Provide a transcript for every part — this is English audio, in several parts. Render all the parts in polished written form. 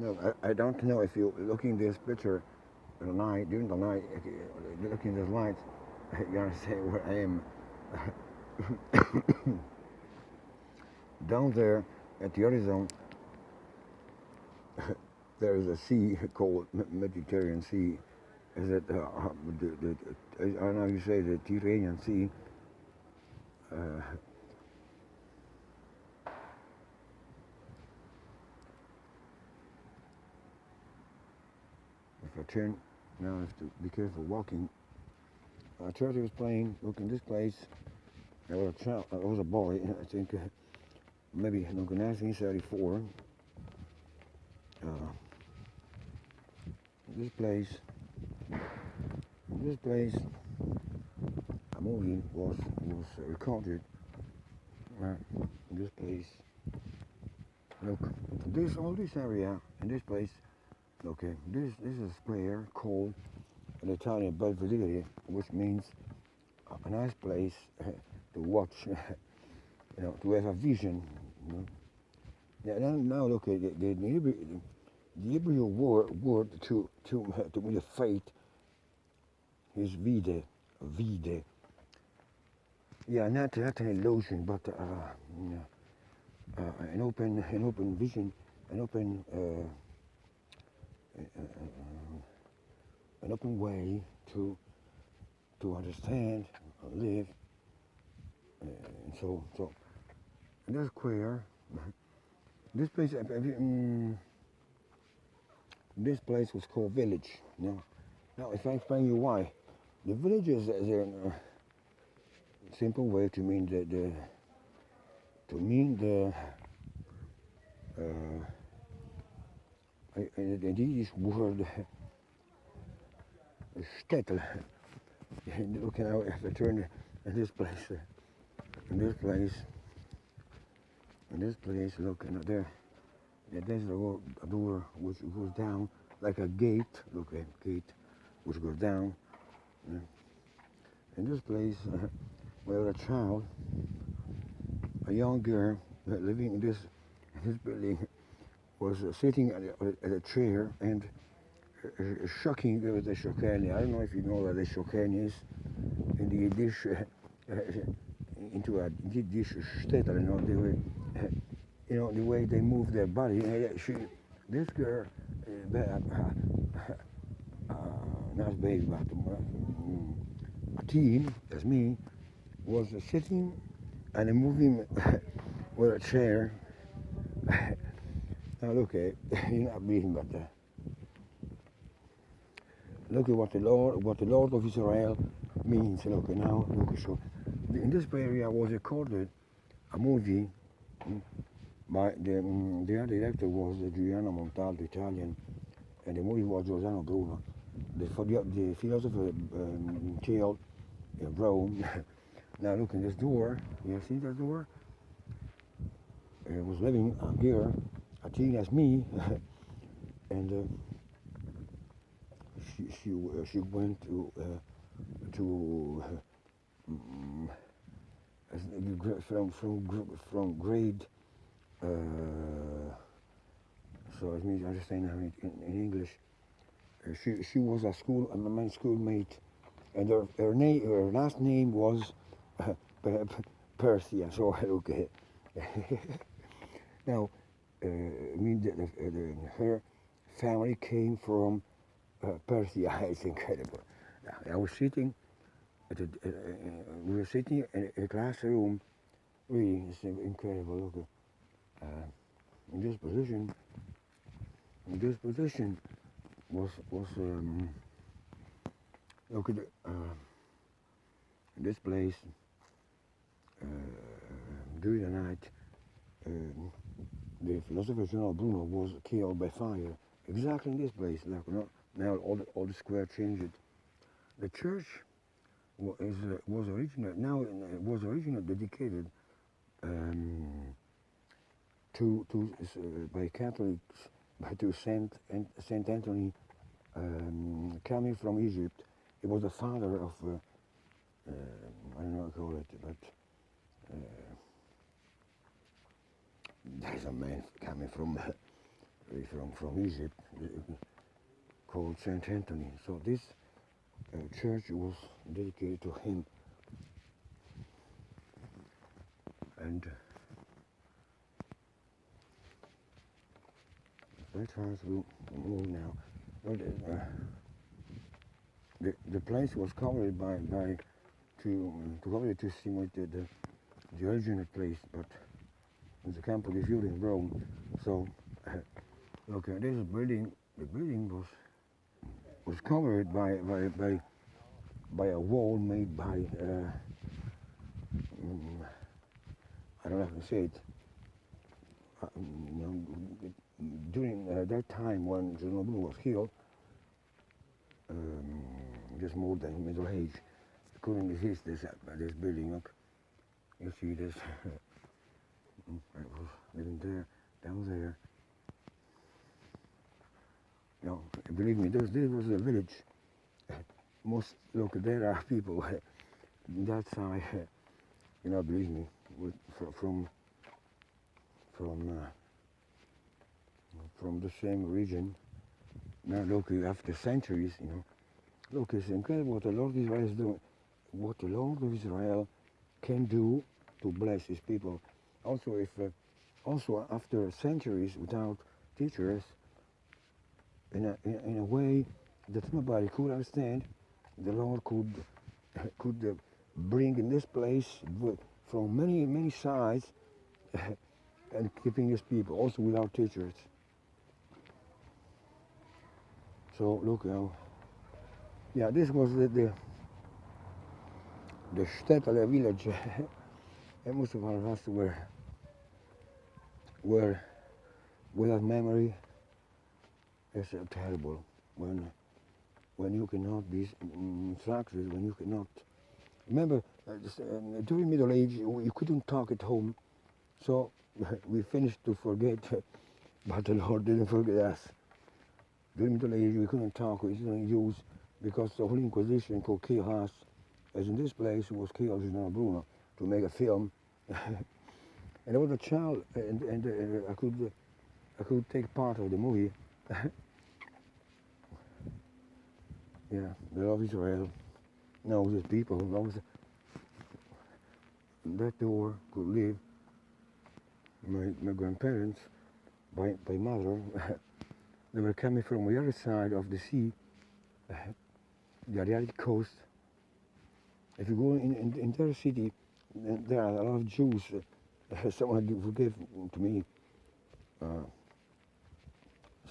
No, I don't know if you looking this picture at night, during the night, looking at this light, you're gonna say where I am. Down there at the horizon, there is a sea called Mediterranean Sea. Is it I don't know how you say the Mediterranean Sea. If I turn now, I have to be careful walking. Church was playing. Look in this place. I was a child. I was a boy. I think maybe in 1934. This place, a movie was recorded. In this place, look, all this area in this place. Okay, this is a square called an Italian Belvedere, which means a nice place to watch, to have a vision. Yeah, now look at the Hebrew word to mean the faith is vide. Yeah, not an illusion, but an open vision, an open way to understand, live, and so in this square, this place, this place was called village. Now, if I explain you why, the village is a simple way to mean the Yiddish word Shtetl. Look now, if I turn in this place, look, and there, there's a door which goes down like a gate. Look, a gate which goes down. In this place, when I was a child, a young girl living in this building was sitting at a chair and shocking with the shokani. I don't know if you know what the shokani is. In the Yiddish, into a Yiddish Shtetl, the way they move their body. This girl, not baby, but a teen, as me, was sitting and moving with a chair. Now look, you're not beating, but look at what the Lord of Israel means. Look now, look. So in this area was recorded a movie by the other director was Giuliano Montaldo, Italian, and the movie was Giordano Bruno. The philosopher killed in Rome. Now look in this door. You see that door? Was living a girl, a teen as me, and she went from grade. So it means understand in English. She was my schoolmate, and her last name was Persia. So okay. Now, her family came from Persia. It's incredible. Now, I was sitting we were sitting in a classroom. Really, it's incredible. Look, in this position was look at this place during the night. The philosopher Giordano Bruno was killed by fire. Exactly in this place. Like, now all the square changed. The church was originally dedicated by Catholics to Saint Anthony, coming from Egypt. He was the father of I don't know how to call it, but there's a man coming from from Egypt, called Saint Anthony. So this church was dedicated to him, and I try to move now. But, the place was covered by to cover it to see what the original place, but in the Campo di Fiori in Rome. So okay, this building, the building was covered by a wall made by I don't know how to say it. During that time when Giordano Bruno was killed, just more than middle age, couldn't resist this building. Look, you see this. I was living there, down there. No, believe me, this was a village. Most look, there are people that side. Believe me, from the same region. Now look, after centuries, look, it's incredible what the Lord of Israel is doing. What the Lord of Israel can do to bless his people. Also, also after centuries without teachers, in a way that nobody could understand, the Lord could bring in this place from many sides and keeping his people also without teachers. So look now. Yeah, this was the Shtetl village. And most of our us were without memory. It's terrible when you cannot be instructed, when you cannot. Remember, during Middle Age, you couldn't talk at home, so we finished to forget, but the Lord didn't forget us. During Middle Age, we couldn't talk, we didn't use, because the Holy Inquisition could kill us, as in this place was killed Giordano Bruno to make a film. And I was a child, and I could take part of the movie. Yeah, the love of Israel knows his people, knows that door could live. My grandparents, by mother, they were coming from the other side of the sea, the Adriatic coast. If you go in their city, there are a lot of Jews. Someone gave to me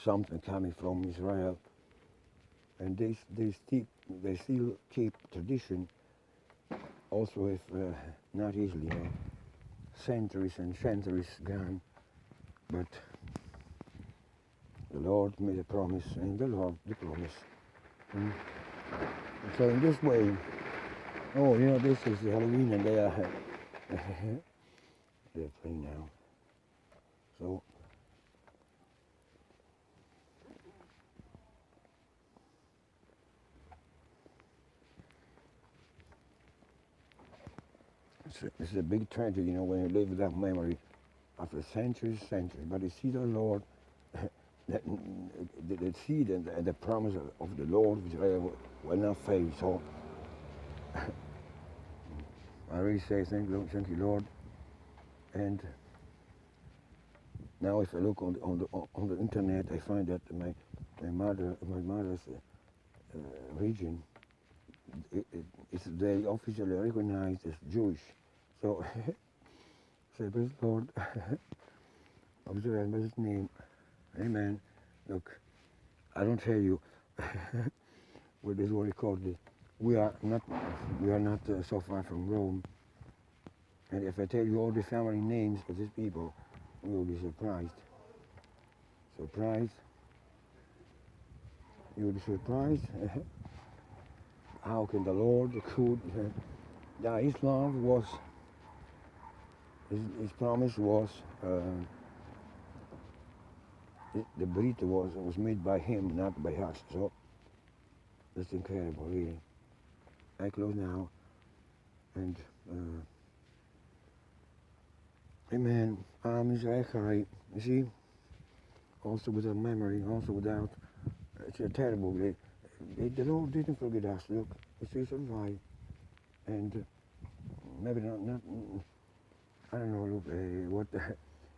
something coming from Israel, and they still keep tradition. Also, if not easily, centuries and centuries gone, but the Lord made a promise, and the Lord the promise. So in this way, this is Halloween, and they are they're playing now. So it's a big tragedy, when you live without memory after centuries. But you see the Lord, the seed and the promise of the Lord of Israel will not fail. So I really say thank you, Lord. And now, if I look on the internet, I find that my mother's region, they officially recognized as Jewish. So, say, praise the Lord, of Israel, by his name, amen. Look, I don't tell you what this was recorded. We are not so far from Rome, and if I tell you all the family names of these people, you will be surprised. You will be surprised. How can the Lord could? His love was. His promise was. The burrito was made by him, not by us. So that's incredible, really. I close now, and amen. Israel, you see, also without memory, also without, it's terrible. The Lord didn't forget us, look, we still survive. And maybe not, I don't know, look, what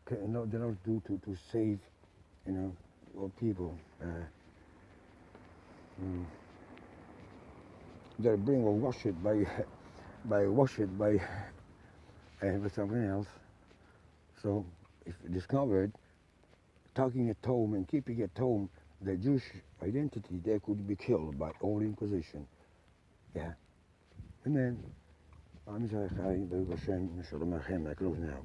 the Lord do to save, all people. They're being washed by with something else. So if discovered, talking at home and keeping at home the Jewish identity, they could be killed by Holy Inquisition. Yeah. Amen. I'm Zachai, Baruch Hashem, Shalom Aleichem. I close now.